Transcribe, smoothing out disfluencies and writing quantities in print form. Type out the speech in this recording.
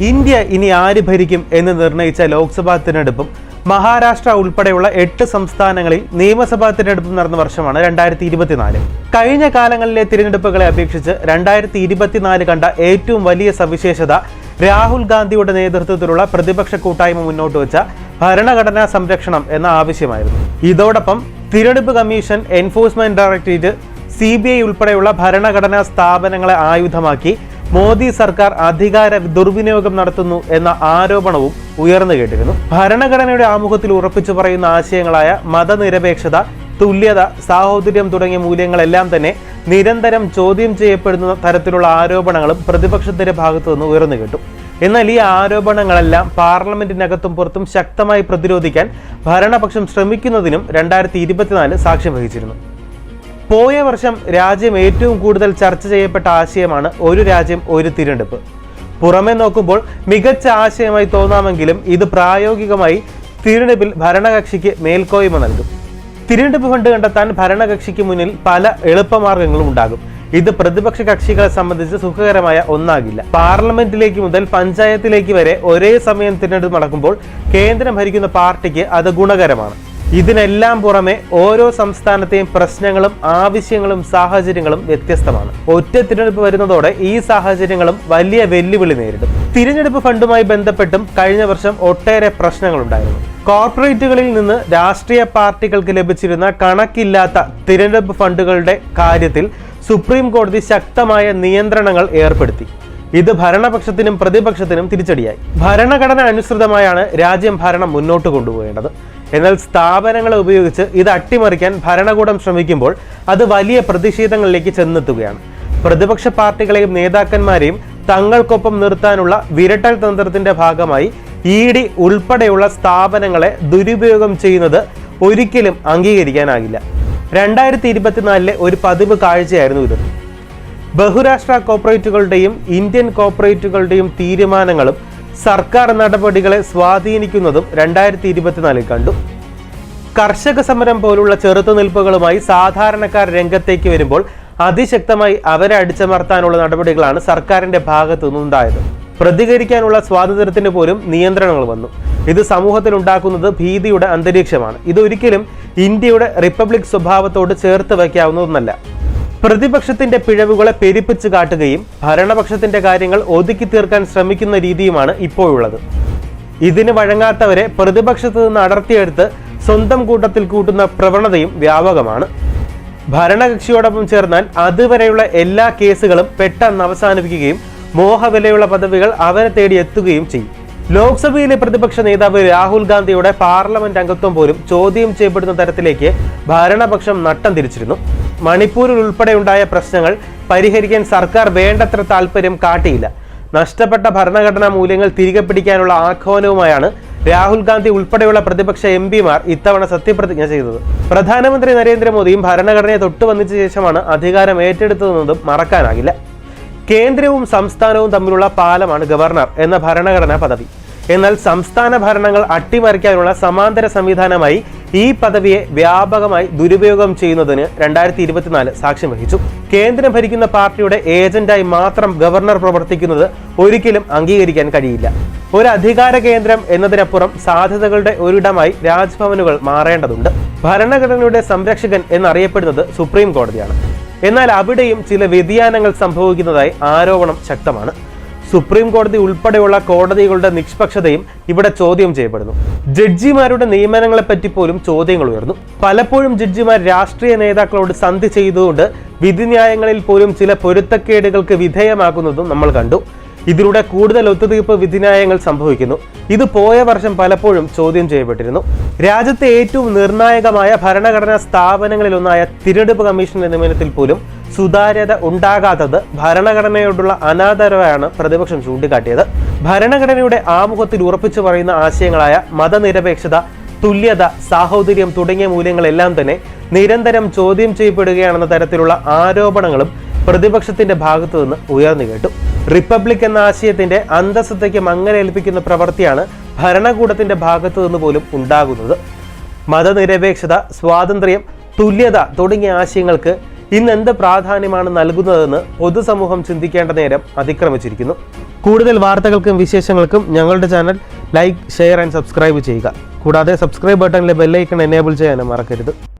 India ഇനി ആര് ഭരിക്കും എന്ന് നിർണയിച്ച ലോക്സഭാ തിരഞ്ഞെടുപ്പും മഹാരാഷ്ട്ര ഉൾപ്പെടെയുള്ള 8 സംസ്ഥാനങ്ങളിൽ നിയമസഭാ തിരഞ്ഞെടുപ്പും നടന്ന വർഷമാണ് 2024. കഴിഞ്ഞ കാലങ്ങളിലെ തിരഞ്ഞെടുപ്പുകളെ അപേക്ഷിച്ച് 2024 കണ്ട ഏറ്റവും വലിയ സവിശേഷത രാഹുൽ ഗാന്ധിയുടെ നേതൃത്വത്തിലുള്ള പ്രതിപക്ഷ കൂട്ടായ്മ മുന്നോട്ട് വെച്ച ഭരണഘടനാ സംരക്ഷണം എന്ന ആവശ്യമായിരുന്നു. ഇതോടൊപ്പം തിരഞ്ഞെടുപ്പ് കമ്മീഷൻ, എൻഫോഴ്സ്മെന്റ് ഡയറക്ടറേറ്റ്, CBI ഉൾപ്പെടെയുള്ള ഭരണഘടനാ സ്ഥാപനങ്ങളെ ആയുധമാക്കി മോദി സർക്കാർ അധികാര ദുർവിനിയോഗം നടത്തുന്നു എന്ന ആരോപണവും ഉയർന്നു കേട്ടിരുന്നു. ഭരണഘടനയുടെ ആമുഖത്തിൽ ഉറപ്പിച്ചു പറയുന്ന ആശയങ്ങളായ മതനിരപേക്ഷത, തുല്യത, സാഹോദര്യം തുടങ്ങിയ മൂല്യങ്ങളെല്ലാം തന്നെ നിരന്തരം ചോദ്യം ചെയ്യപ്പെടുന്ന തരത്തിലുള്ള ആരോപണങ്ങളും പ്രതിപക്ഷത്തിന്റെ ഭാഗത്തു നിന്ന് ഉയർന്നു കേട്ടു. എന്നാൽ ഈ ആരോപണങ്ങളെല്ലാം പാർലമെന്റിനകത്തും പുറത്തും ശക്തമായി പ്രതിരോധിക്കാൻ ഭരണപക്ഷം ശ്രമിക്കുന്നതിനും 2024 സാക്ഷ്യം വഹിച്ചിരുന്നു. പോയ വർഷം രാജ്യം ഏറ്റവും കൂടുതൽ ചർച്ച ചെയ്യപ്പെട്ട ആശയമാണ് ഒരു രാജ്യം ഒരു തിരഞ്ഞെടുപ്പ്. പുറമെ നോക്കുമ്പോൾ മികച്ച ആശയമായി തോന്നാമെങ്കിലും ഇത് പ്രായോഗികമായി തിരഞ്ഞെടുപ്പിൽ ഭരണകക്ഷിക്ക് മേൽക്കോയ്മ നൽകും. തിരഞ്ഞെടുപ്പ് ഫണ്ട് കണ്ടെത്താൻ ഭരണകക്ഷിക്ക് മുന്നിൽ പല എളുപ്പമാർഗങ്ങളും ഉണ്ടാകും. ഇത് പ്രതിപക്ഷ കക്ഷികളെ സംബന്ധിച്ച് സുഖകരമായ ഒന്നാകില്ല. പാർലമെന്റിലേക്ക് മുതൽ പഞ്ചായത്തിലേക്ക് വരെ ഒരേ സമയം തിരഞ്ഞെടുപ്പ് നടക്കുമ്പോൾ കേന്ദ്രം ഭരിക്കുന്ന പാർട്ടിക്ക് അത് ഗുണകരമാണ്. ഇതിനെല്ലാം പുറമെ ഓരോ സംസ്ഥാനത്തെയും പ്രശ്നങ്ങളും ആവശ്യങ്ങളും സാഹചര്യങ്ങളും വ്യത്യസ്തമാണ്. ഒറ്റ തിരഞ്ഞെടുപ്പ് വരുന്നതോടെ ഈ സാഹചര്യങ്ങളും വലിയ വെല്ലുവിളി നേരിടും. തിരഞ്ഞെടുപ്പ് ഫണ്ടുമായി ബന്ധപ്പെട്ടും കഴിഞ്ഞ വർഷം ഒട്ടേറെ പ്രശ്നങ്ങളുണ്ടായിരുന്നു. കോർപ്പറേറ്റുകളിൽ നിന്ന് രാഷ്ട്രീയ പാർട്ടികൾക്ക് ലഭിച്ചിരുന്ന കണക്കില്ലാത്ത തിരഞ്ഞെടുപ്പ് ഫണ്ടുകളുടെ കാര്യത്തിൽ സുപ്രീം കോടതി ശക്തമായ നിയന്ത്രണങ്ങൾ ഏർപ്പെടുത്തി. ഇത് ഭരണപക്ഷത്തിനും പ്രതിപക്ഷത്തിനും തിരിച്ചടിയായി. ഭരണഘടന അനുസൃതമായാണ് രാജ്യം ഭരണം മുന്നോട്ട് കൊണ്ടുപോകേണ്ടത്. എന്നാൽ സ്ഥാപനങ്ങളെ ഉപയോഗിച്ച് ഇത് അട്ടിമറിക്കാൻ ഭരണകൂടം ശ്രമിക്കുമ്പോൾ അത് വലിയ പ്രതിഷേധങ്ങളിലേക്ക് ചെന്നെത്തുകയാണ്. പ്രതിപക്ഷ പാർട്ടികളെയും നേതാക്കന്മാരെയും തങ്ങൾക്കൊപ്പം നിർത്താനുള്ള വിരട്ടൽ തന്ത്രത്തിന്റെ ഭാഗമായി ED ഉൾപ്പെടെയുള്ള സ്ഥാപനങ്ങളെ ദുരുപയോഗം ചെയ്യുന്നത് ഒരിക്കലും അംഗീകരിക്കാനാകില്ല. 2024 ഒരു പതിവ് കാഴ്ചയായിരുന്നു ഇത്. ബഹുരാഷ്ട്ര കോർപ്പറേറ്റുകളുടെയും ഇന്ത്യൻ കോർപ്പറേറ്റുകളുടെയും തീരുമാനങ്ങളും സർക്കാർ നടപടികളെ സ്വാധീനിക്കുന്നതും 2024 കണ്ടു. കർഷക സമരം പോലുള്ള ചെറുത്തുനിൽപ്പുകളുമായി സാധാരണക്കാർ രംഗത്തേക്ക് വരുമ്പോൾ അതിശക്തമായി അവരെ അടിച്ചമർത്താനുള്ള നടപടികളാണ് സർക്കാരിന്റെ ഭാഗത്തു നിന്നുണ്ടായത്. പ്രതികരിക്കാനുള്ള സ്വാതന്ത്ര്യത്തിന് പോലും നിയന്ത്രണങ്ങൾ വന്നു. ഇത് സമൂഹത്തിൽ ഉണ്ടാക്കുന്നത് ഭീതിയുടെ അന്തരീക്ഷമാണ്. ഇതൊരിക്കലും ഇന്ത്യയുടെ റിപ്പബ്ലിക് സ്വഭാവത്തോട് ചേർത്ത് വയ്ക്കാവുന്നതൊന്നല്ല. പ്രതിപക്ഷത്തിന്റെ പിഴവുകളെ പെരുപ്പിച്ച് കാട്ടുകയും ഭരണപക്ഷത്തിന്റെ കാര്യങ്ങൾ ഒതുക്കി തീർക്കാൻ ശ്രമിക്കുന്ന രീതിയുമാണ് ഇപ്പോഴുള്ളത്. ഇതിന് വഴങ്ങാത്തവരെ പ്രതിപക്ഷത്ത് നിന്ന് അടർത്തിയെടുത്ത് സ്വന്തം കൂട്ടത്തിൽ കൂട്ടുന്ന പ്രവണതയും വ്യാപകമാണ്. ഭരണകക്ഷിയോടൊപ്പം ചേർന്നാൽ അതുവരെയുള്ള എല്ലാ കേസുകളും പെട്ടെന്ന് അവസാനിപ്പിക്കുകയും മോഹവിലയുള്ള പദവികൾ അവരെ തേടി എത്തുകയും ചെയ്യും. ലോക്സഭയിലെ പ്രതിപക്ഷ നേതാവ് രാഹുൽ ഗാന്ധിയുടെ പാർലമെന്റ് അംഗത്വം പോലും ചോദ്യം ചെയ്യപ്പെടുന്ന തരത്തിലേക്ക് ഭരണപക്ഷം നട്ടം തിരിച്ചിരുന്നു. മണിപ്പൂരിൽ ഉൾപ്പെടെയുണ്ടായ പ്രശ്നങ്ങൾ പരിഹരിക്കാൻ സർക്കാർ വേണ്ടത്ര താല്പര്യം കാട്ടിയില്ല. നഷ്ടപ്പെട്ട ഭരണഘടനാ മൂല്യങ്ങൾ തിരികെ പിടിക്കാനുള്ള ആഹ്വാനവുമായാണ് രാഹുൽ ഗാന്ധി ഉൾപ്പെടെയുള്ള പ്രതിപക്ഷ MPമാർ ഇത്തവണ സത്യപ്രതിജ്ഞ ചെയ്തത്. പ്രധാനമന്ത്രി നരേന്ദ്രമോദിയും ഭരണഘടനയെ തൊട്ടുവന്നിച്ച ശേഷമാണ് അധികാരം ഏറ്റെടുത്തതെന്നതും മറക്കാനാകില്ല. കേന്ദ്രവും സംസ്ഥാനവും തമ്മിലുള്ള പാലമാണ് ഗവർണർ എന്ന ഭരണഘടനാ പദവി. എന്നാൽ സംസ്ഥാന ഭരണങ്ങൾ അട്ടിമറിക്കാനുള്ള സമാന്തര സംവിധാനമായി ഈ പദവിയെ വ്യാപകമായി ദുരുപയോഗം ചെയ്യുന്നതിന് 2024 സാക്ഷ്യം വഹിച്ചു. കേന്ദ്രം ഭരിക്കുന്ന പാർട്ടിയുടെ ഏജന്റായി മാത്രം ഗവർണർ പ്രവർത്തിക്കുന്നത് ഒരിക്കലും അംഗീകരിക്കാൻ കഴിയില്ല. ഒരു അധികാര കേന്ദ്രം എന്നതിനപ്പുറം സാധ്യതകളുടെ ഒരിടമായി രാജ്ഭവനുകൾ മാറേണ്ടതുണ്ട്. ഭരണഘടനയുടെ സംരക്ഷകൻ എന്നറിയപ്പെടുന്നത് സുപ്രീം കോടതിയാണ്. എന്നാൽ അവിടെയും ചില വ്യതിയാനങ്ങൾ സംഭവിക്കുന്നതായി ആരോപണം ശക്തമാണ്. സുപ്രീം കോടതി ഉൾപ്പെടെയുള്ള കോടതികളുടെ നിഷ്പക്ഷതയും ഇവിടെ ചോദ്യം ചെയ്യപ്പെടുന്നു. ജഡ്ജിമാരുടെ നിയമനങ്ങളെപ്പറ്റി പോലും ചോദ്യങ്ങൾ ഉയർന്നു. പലപ്പോഴും ജഡ്ജിമാർ രാഷ്ട്രീയ നേതാക്കളോട് സന്ധി ചെയ്തുകൊണ്ട് വിധിന്യായങ്ങളിൽ പോലും ചില പൊരുത്തക്കേടുകൾക്ക് വിധേയമാകുന്നതും നമ്മൾ കണ്ടു. ഇതിലൂടെ കൂടുതൽ ഒത്തുതീർപ്പ് വിധിന്യായങ്ങൾ സംഭവിക്കുന്നു. ഇത് പോയ വർഷം പലപ്പോഴും ചോദ്യം ചെയ്യപ്പെട്ടിരുന്നു. രാജ്യത്തെ ഏറ്റവും നിർണായകമായ ഭരണഘടനാ സ്ഥാപനങ്ങളിലൊന്നായ തിരഞ്ഞെടുപ്പ് കമ്മീഷന്റെ നിയമനത്തിൽ പോലും സുതാര്യത ഉണ്ടാകാത്തത് ഭരണഘടനയോടുള്ള അനാദരവായാണ് പ്രതിപക്ഷം ചൂണ്ടിക്കാട്ടിയത്. ഭരണഘടനയുടെ ആമുഖത്തിൽ ഉറപ്പിച്ചു പറയുന്ന ആശയങ്ങളായ മതനിരപേക്ഷത, തുല്യത, സാഹോദര്യം തുടങ്ങിയ മൂല്യങ്ങളെല്ലാം തന്നെ നിരന്തരം ചോദ്യം ചെയ്യപ്പെടുകയാണെന്ന തരത്തിലുള്ള ആരോപണങ്ങളും പ്രതിപക്ഷത്തിന്റെ ഭാഗത്തു നിന്ന് ഉയർന്നു കേട്ടു. റിപ്പബ്ലിക് എന്ന ആശയത്തിന്റെ അന്തസ്സത്തേക്ക് മങ്ങലേൽപ്പിക്കുന്ന പ്രവൃത്തിയാണ് ഭരണകൂടത്തിന്റെ ഭാഗത്തു നിന്ന് പോലും ഉണ്ടാകുന്നത്. മതനിരപേക്ഷത, സ്വാതന്ത്ര്യം, തുല്യത തുടങ്ങിയ ആശയങ്ങൾക്ക് ഇന്ന് എന്ത് പ്രാധാന്യമാണ് നൽകുന്നതെന്ന് പൊതുസമൂഹം ചിന്തിക്കേണ്ട നേരം അതിക്രമിച്ചിരിക്കുന്നു. കൂടുതൽ വാർത്തകൾക്കും വിശേഷങ്ങൾക്കും ഞങ്ങളുടെ channel like, share and subscribe ചെയ്യുക. കൂടാതെ സബ്സ്ക്രൈബ് ബട്ടണിലെ ബെല്ലൈക്കൺ എനേബിൾ ചെയ്യാനും മറക്കരുത്.